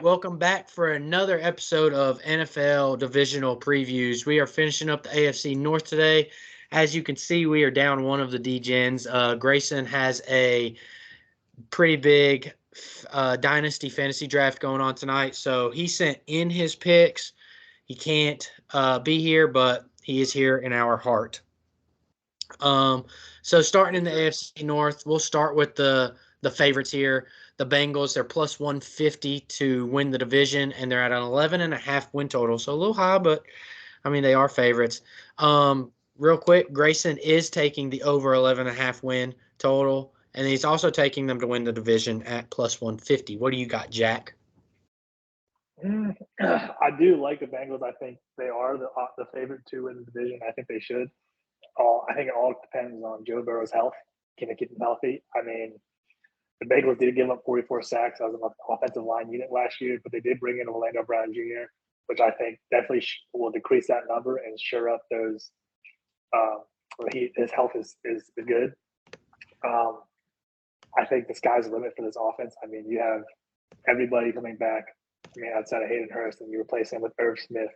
Welcome back for another episode of NFL Divisional Previews. We are finishing up the AFC North today. As you can see, we are down one of the Degens. Grayson has a pretty big dynasty fantasy draft going on tonight, so he sent in his picks. He can't be here, but he is here in our heart. Um, so starting in the AFC North, we'll start with the favorites here. The Bengals, they're plus 150 to win the division, and they're at an 11.5 win total. So a little high, but I mean, they are favorites. Real quick, Grayson is taking the over 11.5 win total, and he's also taking them to win the division at plus 150. What do you got, Jack? I do like the Bengals. I think they are the favorite to win the division. I think they should. I think it all depends on Joe Burrow's health. Can they keep him healthy? I mean, the Bengals did give up 44 sacks as an offensive line unit last year, but they did bring in Orlando Brown Jr., which I think definitely will decrease that number and sure up those. His health is good. Um, I think the sky's the limit for this offense. I mean, you have everybody coming back. I mean, outside of Hayden Hurst, and you replace him with Irv Smith.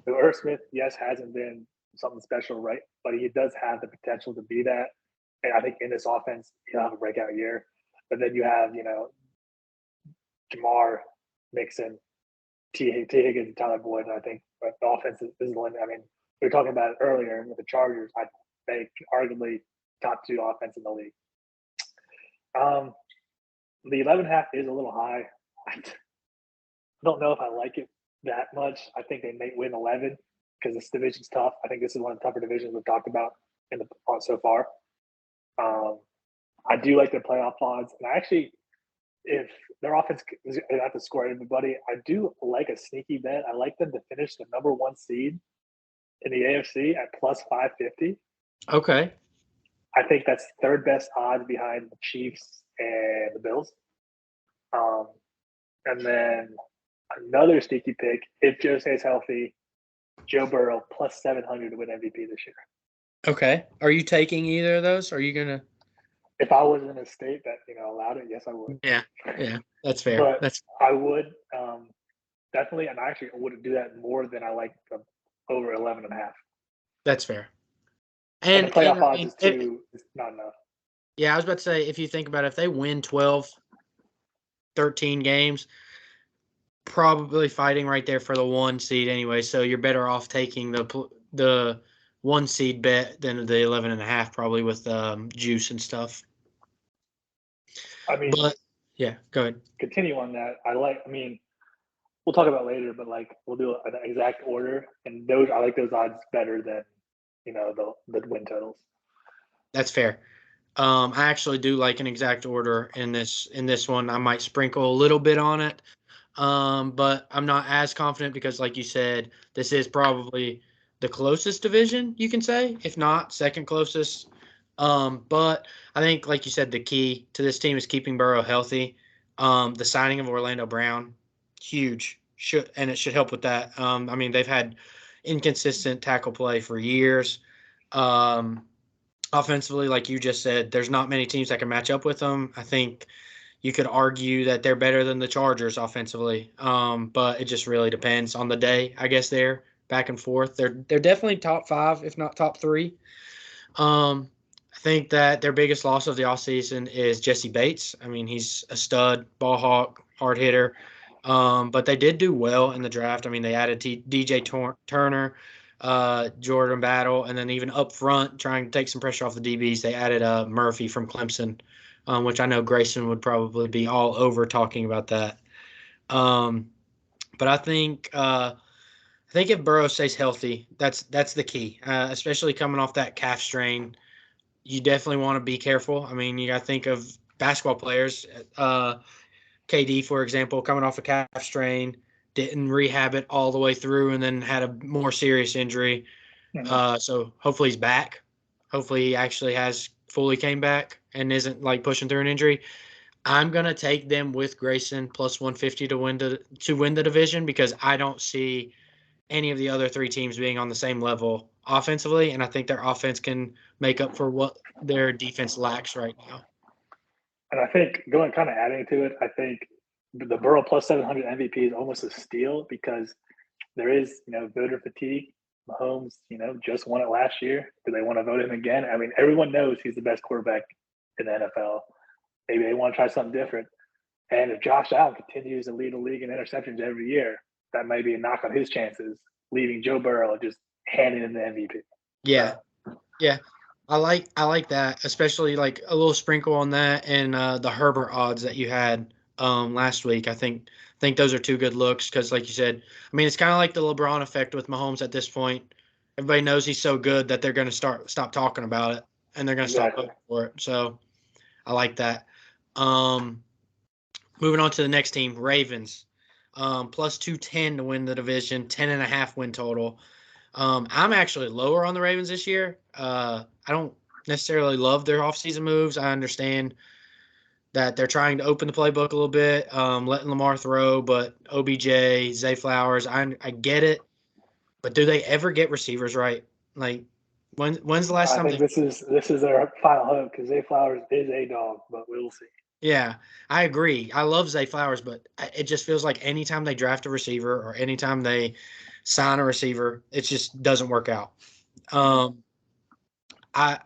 So Irv Smith, yes, hasn't been something special, right? But he does have the potential to be that. And I think in this offense, he'll have a breakout year. But then you have, Jamar, Mixon, T. Higgins, and Tyler Boyd. And I think the offense is the limit. I mean, we were talking about it earlier with the Chargers. I think arguably top two offense in the league. The 11.5 is a little high. I don't know if I like it that much. I think they may win 11 because this division's tough. I think this is one of the tougher divisions we've talked about in the so far. I do like their playoff odds, and I actually, if their offense is have to score everybody, I do like a sneaky bet. I like them to finish the number one seed in the AFC at plus 550. Okay. I think that's third best odds behind the Chiefs and the Bills. And then another sneaky pick, if Joe stays healthy, Joe Burrow plus 700 to win MVP this year. Okay. Are you taking either of those? Are you gonna? If I was in a state that allowed it, yes, I would. Yeah. Yeah. That's fair. But That's I would definitely, and I actually would do that more than I like the over 11.5. that's fair. And the And playoff I odds mean, is too is not enough. yeah, I was about to say, if you think about it, if they win 12, 13 games, probably fighting right there for the one seed anyway. So you're better off taking the one seed bet than the 11.5, probably with juice and stuff. I mean, But yeah, go ahead. continue on that. I mean, we'll talk about later, but like we'll do an exact order, and those I like those odds better than the win totals. That's fair. I actually do like an exact order in this one. I might sprinkle a little bit on it. But I'm not as confident because, like you said, this is probably the closest division, you can say, if not second closest. But I think, like you said, the key to this team is keeping Burrow healthy. The signing of Orlando Brown, huge, and it should help with that. I mean, they've had inconsistent tackle play for years. Um, Offensively, like you just said, there's not many teams that can match up with them. I think you could argue that they're better than the Chargers offensively, but it just really depends on the day. I guess they're back and forth. They're definitely top five, if not top three. I think that their biggest loss of the offseason is Jesse Bates. I mean, he's a stud, ball hawk, hard hitter. But they did do well in the draft. I mean, they added DJ Turner, Jordan Battle, and then even up front, trying to take some pressure off the DBs, they added Murphy from Clemson, which I know Grayson would probably be all over talking about that. Um, but I think if Burrow stays healthy, that's the key, especially coming off that calf strain. You definitely want to be careful. I mean, you got to think of basketball players. KD, for example, coming off a calf strain, didn't rehab it all the way through, and then had a more serious injury. Mm-hmm. So hopefully he's back. Hopefully he actually has fully came back and isn't like pushing through an injury. I'm gonna take them with Grayson plus 150 to win the division because I don't see any of the other three teams being on the same level offensively, and I think their offense can make up for what their defense lacks right now. And I think going kind of adding to it, I think the Burrow plus 700 MVP is almost a steal because there is, voter fatigue. Mahomes, just won it last year. Do they want to vote him again? I mean, everyone knows he's the best quarterback in the NFL. Maybe they want to try something different. And if Josh Allen continues to lead the league in interceptions every year, that might be a knock on his chances, leaving Joe Burrow just handing him the MVP. Yeah. Yeah. I like that, especially like a little sprinkle on that and the Herbert odds that you had last week. I think those are two good looks because, like you said, I mean, it's kind of like the LeBron effect with Mahomes at this point. Everybody knows he's so good that they're going to stop talking about it and they're going to stop voting for it. So I like that. Moving on to the next team, Ravens, plus 210 to win the division, 10.5 win total. I'm actually lower on the Ravens this year. I don't necessarily love their offseason moves. I understand that they're trying to open the playbook a little bit, letting Lamar throw, but OBJ, Zay Flowers, I get it. But do they ever get receivers right? Like, when's the last time? I think this is their final hope because Zay Flowers is a dog, but we'll see. Yeah, I agree. I love Zay Flowers, but it just feels like anytime they draft a receiver or anytime they sign a receiver, it just doesn't work out. I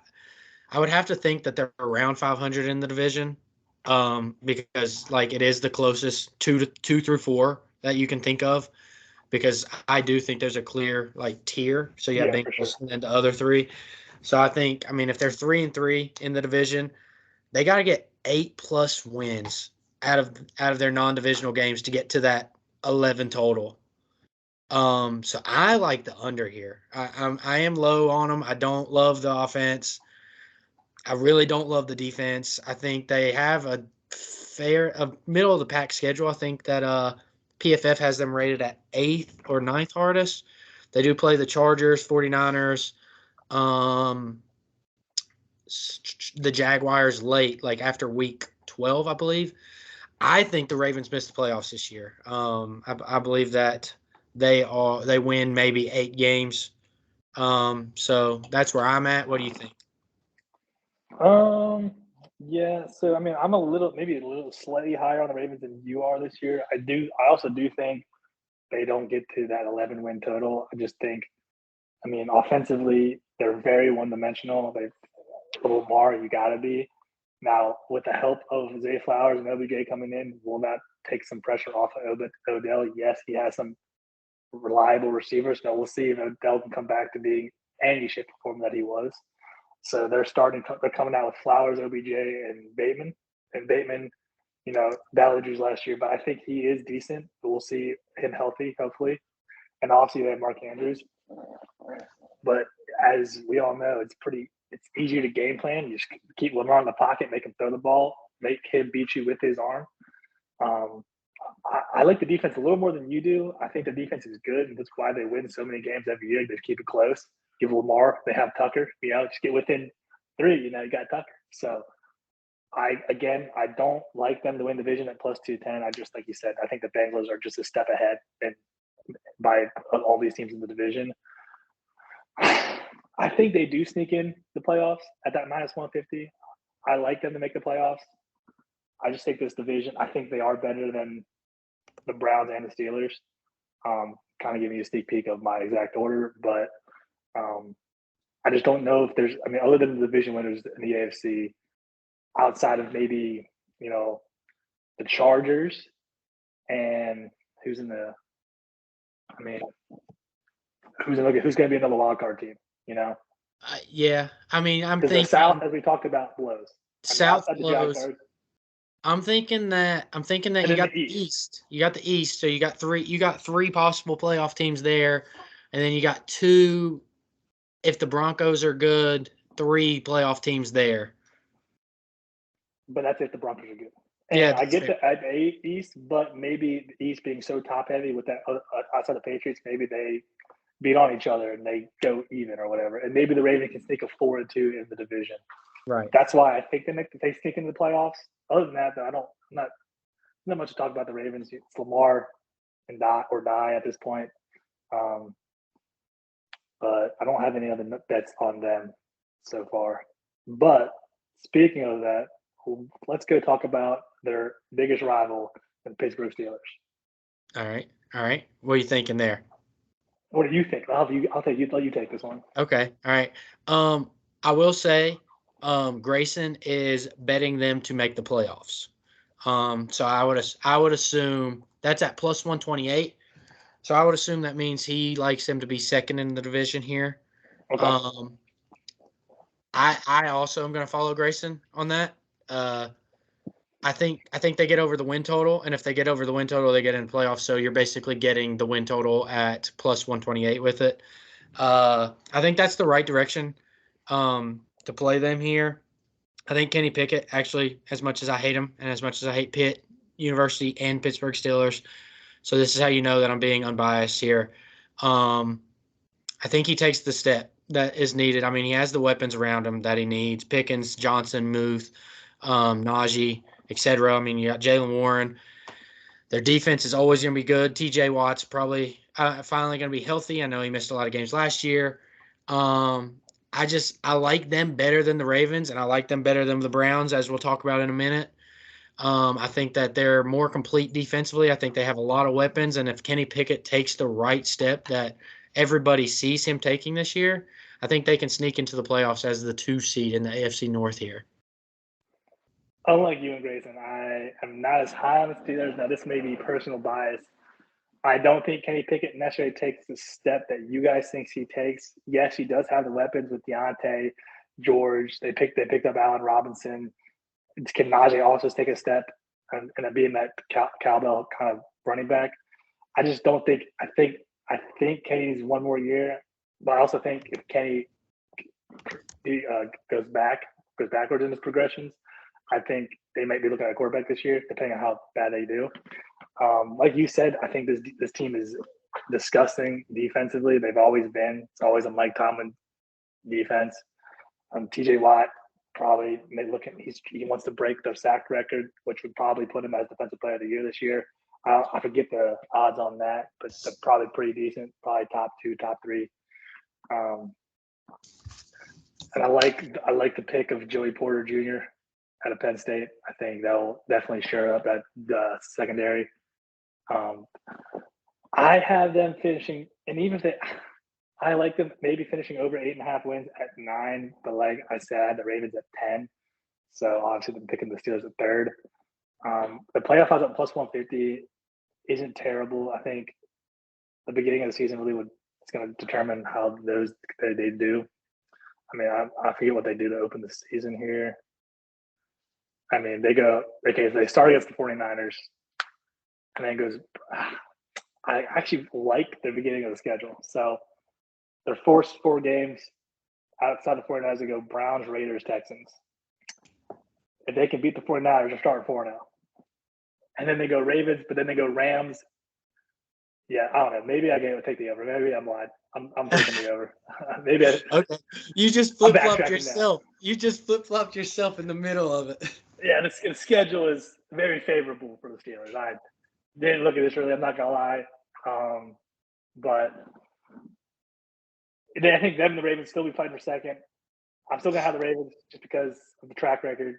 would have to think that they're around 500 in the division, because like it is the closest two through four that you can think of. Because I do think there's a clear like tier. So you have Bengals sure. and then the other three. So I think, I mean, if they're 3-3 in the division, they got to get 8+ wins out of their non-divisional games to get to that 11 total. So I like the under here. I am low on them. I don't love the offense. I really don't love the defense. I think they have a middle of the pack schedule. I think that PFF has them rated at 8th or 9th hardest. They do play the Chargers, 49ers, the Jaguars late, like after week 12, I believe. I think the Ravens missed the playoffs this year. I believe that they win maybe 8 games. So that's where I'm at. What do you think? Yeah. So I mean, I'm maybe a little slightly higher on the Ravens than you are this year. I also do think they don't get to that 11 win total. I just think, I mean, offensively, they're very one dimensional. They Lamar, you got to be. Now, with the help of Zay Flowers and OBJ coming in, will that take some pressure off of Odell? Yes, he has some reliable receivers. Now, we'll see if Odell can come back to being any shape or form that he was. So they're coming out with Flowers, OBJ, and Bateman. And Bateman, battle injuries last year, but I think he is decent. We'll see him healthy, hopefully. And obviously, they have Mark Andrews. But as we all know, it's easier to game plan. You just keep Lamar in the pocket, make him throw the ball, make him beat you with his arm. I like the defense a little more than you do. I think the defense is good, and that's why they win so many games every year. They keep it close. Give Lamar, they have Tucker. Just get within 3. You got Tucker. So I don't like them to win the division at plus 210. I just, like you said, I think the Bengals are just a step ahead and by all these teams in the division. I think they do sneak in the playoffs at that minus 150. I like them to make the playoffs. I just think this division, I think they are better than the Browns and the Steelers. Kind of giving you a sneak peek of my exact order, but I just don't know if there's, other than the division winners in the AFC, outside of maybe, the Chargers and who's going to be another wild card team, Yeah, I'm thinking the South, as we talked about, blows. South blows. I'm thinking that you got the East. You got the East, so you got 3 possible playoff teams there, and then you got 2 if the Broncos are good, 3 playoff teams there. But that's if the Broncos are good. And yeah, I get the East, but maybe the East being so top heavy with that outside the Patriots, maybe they beat on each other and they go even or whatever. And maybe the Ravens can sneak a 4-2 in the division. Right. That's why I think they sneak into the playoffs. Other than that, though, I'm not much to talk about the Ravens. It's Lamar and die at this point. But I don't have any other bets on them so far. But speaking of that, let's go talk about their biggest rival, than Pittsburgh Steelers. All right. What are you thinking there? What do you think? I'll let you take this one. Okay, all right. I will say, Grayson is betting them to make the playoffs. So I would assume that's at plus 128. So I would assume that means he likes them to be second in the division here. Okay. I also am going to follow Grayson on that. I think they get over the win total, and if they get over the win total, they get in the playoffs. So you're basically getting the win total at plus 128 with it. I think that's the right direction to play them here. I think Kenny Pickett, actually, as much as I hate him and as much as I hate Pitt University and Pittsburgh Steelers, so this is how you know that I'm being unbiased here. I think he takes the step that is needed. I mean, he has the weapons around him that he needs. Pickens, Johnson, Muth, Najee, etc. I mean, you got Jalen Warren. Their defense is always going to be good. TJ Watt's probably finally going to be healthy. I know he missed a lot of games last year. I like them better than the Ravens, and I like them better than the Browns, as we'll talk about in a minute. I think that they're more complete defensively. I think they have a lot of weapons, and if Kenny Pickett takes the right step that everybody sees him taking this year, I think they can sneak into the playoffs as the 2 seed in the AFC North here. Unlike you and Grayson, I am not as high on the Steelers. Now, this may be personal bias. I don't think Kenny Pickett necessarily takes the step that you guys think he takes. Yes, he does have the weapons with Deontay, George. They picked up Allen Robinson. Can Najee also take a step and being that cowbell kind of running back? I just don't think. I think Kenny needs one more year, but I also think if Kenny goes backwards in his progressions, I think they might be looking at a quarterback this year, depending on how bad they do. Like you said, I think this team is disgusting defensively. They've always been. It's always a Mike Tomlin defense. TJ Watt probably he wants to break their sack record, which would probably put him as defensive player of the year this year. I forget the odds on that, but they're probably pretty decent. Probably top 2, top 3. And I like the pick of Joey Porter Jr. out of Penn State. I think they'll definitely shore up that secondary. I have them finishing, and even if I like them maybe finishing over 8.5 wins at 9, but like I said, the Ravens at 10. So obviously I'm picking the Steelers at 3rd. The playoff odds at plus 150 isn't terrible. I think the beginning of the season really it's going to determine how they do. I mean, I forget what they do to open the season here. I mean, they start against the 49ers, and then goes. I actually like the beginning of the schedule. So their first 4 games outside the 49ers, they go Browns, Raiders, Texans. If they can beat the 49ers, they're starting 4-0. And then they go Ravens, but then they go Rams. Yeah, I don't know. Maybe I would take the over. Maybe I'm lying. I'm taking the over. Maybe okay. You just flip-flopped yourself. You just flip-flopped yourself in the middle of it. Yeah, the schedule is very favorable for the Steelers. I didn't look at this really. I'm not gonna lie, but I think them and the Ravens still be fighting for second. I'm still gonna have the Ravens just because of the track record,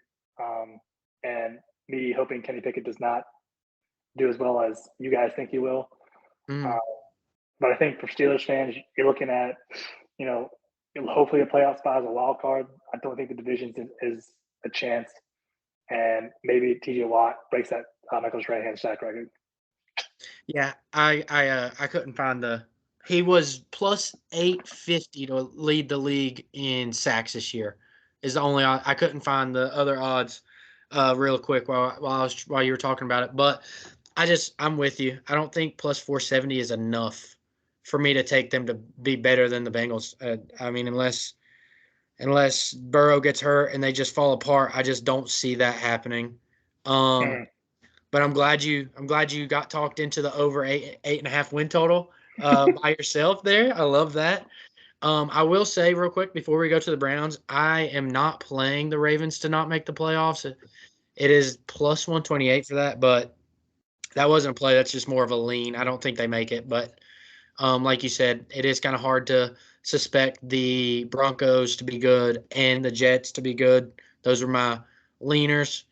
and me hoping Kenny Pickett does not do as well as you guys think he will. But I think for Steelers fans, you're looking at, hopefully a playoff spot as a wild card. I don't think the division is a chance, and maybe TJ Watt breaks that Michael Strahan sack record. Yeah, I couldn't find he was plus 850 to lead the league in sacks this year. Is the only I couldn't find the other odds real quick while you were talking about it, but I'm with you. I don't think plus 470 is enough for me to take them to be better than the Bengals. I mean, unless Burrow gets hurt and they just fall apart, I just don't see that happening. But I'm glad you got talked into the over 8.5 win total by yourself there. I love that. I will say real quick before we go to the Browns, I am not playing the Ravens to not make the playoffs. It is plus 128 for that, but that wasn't a play. That's just more of a lean. I don't think they make it, but like you said, it is kind of hard to suspect the Broncos to be good and the Jets to be good. Those are my leaners.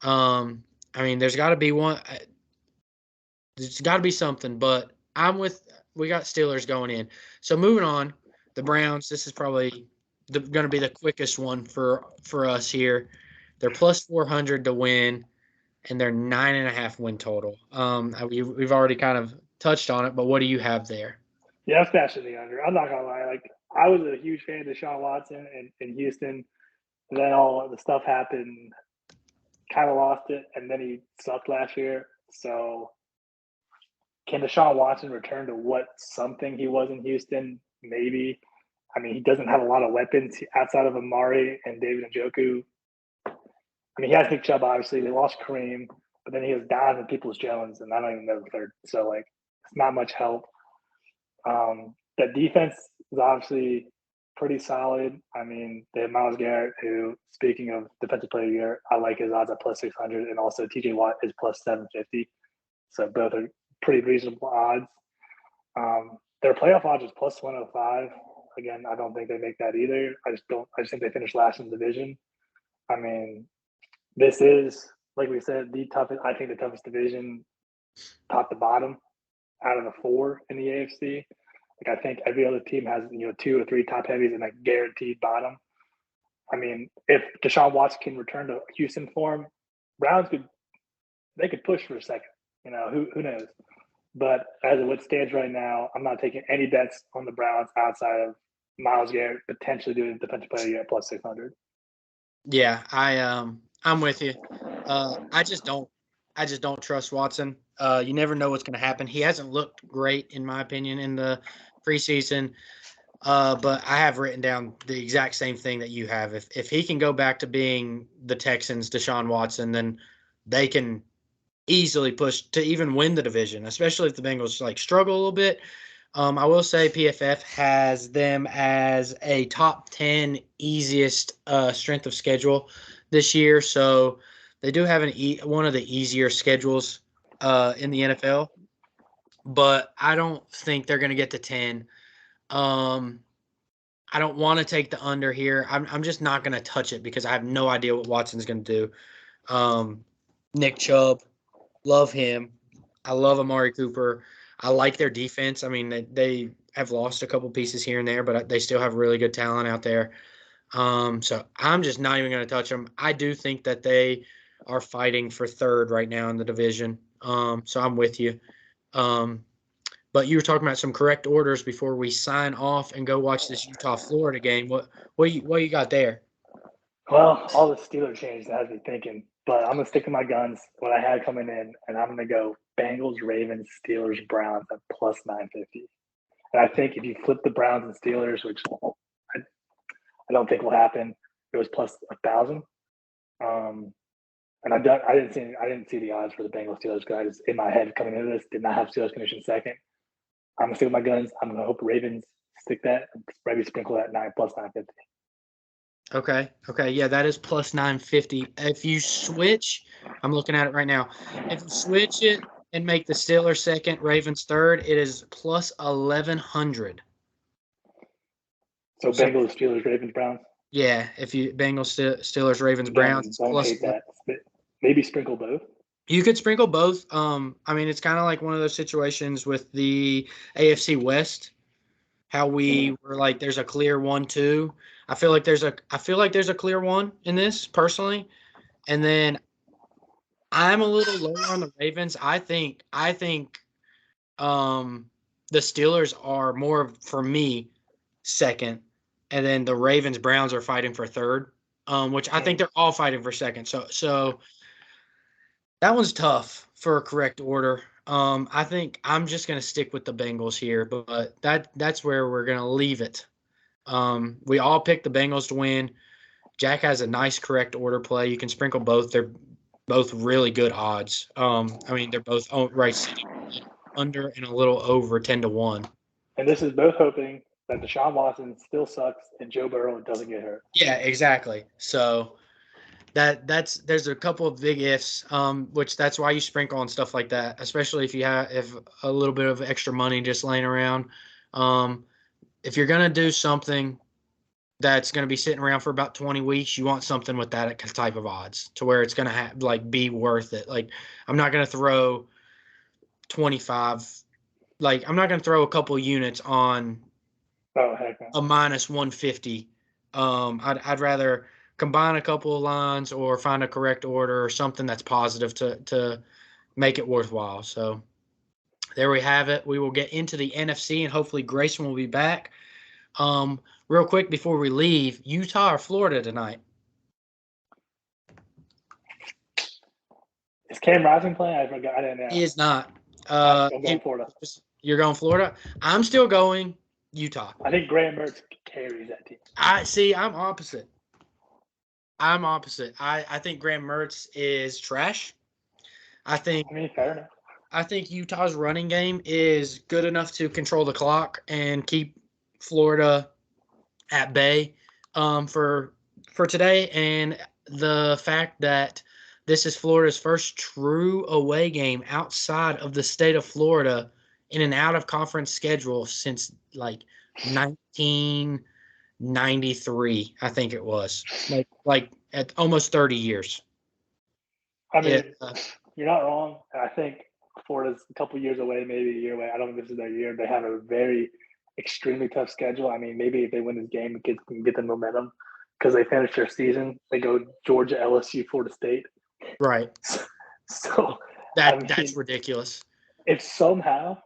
I mean, there's got to be one. There's got to be something, but we got Steelers going in. So moving on, the Browns. This is probably going to be the quickest one for us here. They're plus 400 to win, and they're 9.5 win total. We've already kind of touched on it, but what do you have there? Yeah, I'm smashing the under. I'm not gonna lie. Like I was a huge fan of Deshaun Watson in Houston. And then all the stuff happened, kind of lost it, and then he sucked last year. So can Deshaun Watson return to what something he was in Houston? Maybe. I mean, he doesn't have a lot of weapons outside of Amari and David Njoku. I mean, he has Nick Chubb, obviously. They lost Kareem, but then he has Don and Peoples Jones, and I don't even know the third. So, like, it's not much help. The defense is obviously pretty solid. I mean, they have Myles Garrett, who, speaking of defensive player of the year, I like his odds at plus 600, and also TJ Watt is plus 750. So both are pretty reasonable odds. Their playoff odds is plus 105. Again, I don't think they make that either. I just think they finished last in the division. I mean, this is, like we said, I think the toughest division, top to bottom, out of the four in the AFC. Like I think every other team has 2 or 3 top heavies and a guaranteed bottom. I mean, if Deshaun Watson can return to Houston form, Browns could push for a second. Who knows? But as it stands right now, I'm not taking any bets on the Browns outside of Myles Garrett potentially doing defensive player of the year at plus 600. Yeah, I'm with you. I just don't trust Watson. You never know what's going to happen. He hasn't looked great, in my opinion, in the preseason. But I have written down the exact same thing that you have. If he can go back to being the Texans, Deshaun Watson, then they can easily push to even win the division, especially if the Bengals like struggle a little bit. I will say PFF has them as a top 10 easiest strength of schedule this year. So they do have one of the easier schedules in the NFL, but I don't think they're going to get to 10. I don't want to take the under here. I'm just not going to touch it because I have no idea what Watson's going to do. Nick Chubb, love him. I love Amari Cooper. I like their defense. I mean, they have lost a couple pieces here and there, but they still have really good talent out there. So I'm just not even going to touch them. I do think that they are fighting for third right now in the division. So I'm with you. But you were talking about some correct orders before we sign off and go watch this Utah-Florida game. What you got there? Well, all the Steelers changes has me thinking, but I'm gonna stick to my guns. What I had coming in, and I'm gonna go Bengals, Ravens, Steelers, Browns at plus 950. And I think if you flip the Browns and Steelers, which I don't think will happen, it was plus 1,000. And I didn't see the odds for the Bengals Steelers guys in my head coming into this. Did not have Steelers finishing second. I'm gonna stick with my guns. I'm gonna hope Ravens stick that, maybe sprinkle that plus 950. Okay. Yeah, that is plus 950. If you switch, I'm looking at it right now. If you switch it and make the Steelers second, Ravens third, it is plus 1,100. So So Bengals, Steelers, Ravens, Browns. yeah, if you Bengals, Steelers, Ravens, Browns, Again, it's don't plus. hate that. Maybe sprinkle both. You could sprinkle both. I mean, it's kind of like one of those situations with the AFC West, how we were like, there's a clear 1-2. I feel like there's a clear one in this personally, and then I'm a little lower on the Ravens. I think the Steelers are more for me second, and then the Ravens Browns are fighting for third. Which I think they're all fighting for second. So that one's tough for a correct order. I think I'm just gonna stick with the Bengals here, but that's where we're gonna leave it. We all picked the Bengals to win. Jack has a nice correct order play. You can sprinkle both. They're both really good odds. I mean, they're both right sitting under and a little over 10-1. And this is both hoping that Deshaun Watson still sucks and Joe Burrow doesn't get hurt. Yeah, exactly. So there's a couple of big ifs, which that's why you sprinkle on stuff like that, especially if you have a little bit of extra money just laying around. If you're gonna do something that's going to be sitting around for about 20 weeks, you want something with that type of odds to where it's going to be worth it. Like I'm not going to throw 25. Like, I'm not going to throw a couple units on Oh, heck no. a minus 150. I'd rather combine a couple of lines or find a correct order or something that's positive to make it worthwhile. So there we have it. We will get into the NFC, and hopefully Grayson will be back. Real quick before we leave, Utah or Florida tonight? Is Cam Rising playing? I forgot. I didn't know. He is not. I'm going Florida. You're going Florida? I'm still going Utah. I think Graham Mertz carries that team. I'm opposite. I think Graham Mertz is trash. Fair enough. I think Utah's running game is good enough to control the clock and keep Florida at bay for today. And the fact that this is Florida's first true away game outside of the state of Florida in an out-of-conference schedule since, like, 1993, I think it was. Like at almost 30 years. I mean, you're not wrong. I think Florida's a couple years away, maybe a year away. I don't think this is their year. They have a very extremely tough schedule. I mean, maybe if they win this game, the kids can get the momentum because they finish their season. They go Georgia, LSU, Florida State. Right. So that's ridiculous. If somehow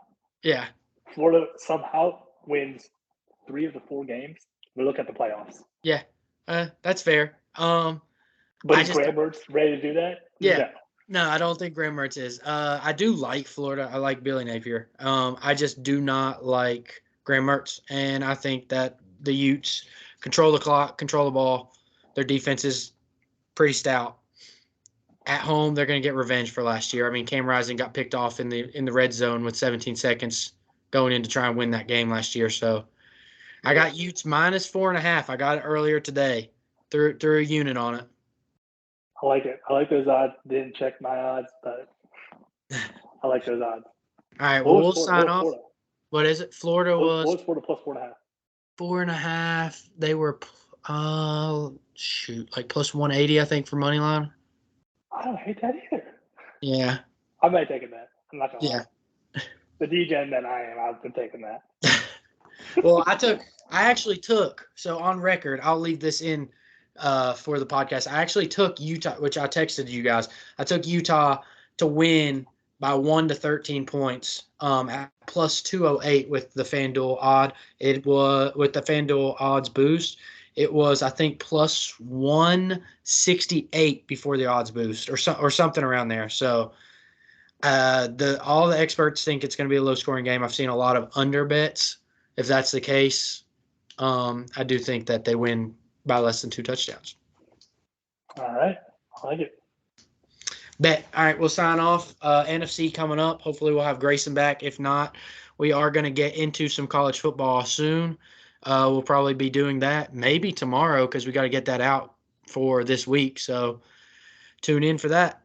Florida somehow wins 3 of the 4 games, we look at the playoffs. Yeah, that's fair. But is Graham Mertz ready to do that? Yeah. No, I don't think Graham Mertz is. I do like Florida. I like Billy Napier. I just do not like Graham Mertz. And I think that the Utes control the clock, control the ball. Their defense is pretty stout. At home, they're going to get revenge for last year. I mean, Cam Rising got picked off in the red zone with 17 seconds going in to try and win that game last year. So I got Utes minus 4.5. I got it earlier today. Threw a unit on it. I like it. I like those odds. Didn't check my odds, but I like those odds. All right, well, we'll sign off. What is it? Florida was. What was Florida plus 4.5? 4.5. They were, like plus 180, I think, for money line. I don't hate that either. Yeah. I might take that. I'm not gonna lie. The Degen that I am, I've been taking that. Well, I actually took, so on record, I'll leave this in for the podcast. I actually took Utah, which I texted you guys. I took Utah to win by 1 to 13 points at plus 208 with the FanDuel odd. It was with the FanDuel odds boost. It was, I think, plus 168 before the odds boost or something around there. So all the experts think it's going to be a low-scoring game. I've seen a lot of under bets. If that's the case, I do think that they win by less than 2 touchdowns. All right. I like it. Bet. All right, we'll sign off. NFC coming up. Hopefully we'll have Grayson back. If not, we are going to get into some college football soon. We'll probably be doing that maybe tomorrow because we got to get that out for this week. So tune in for that.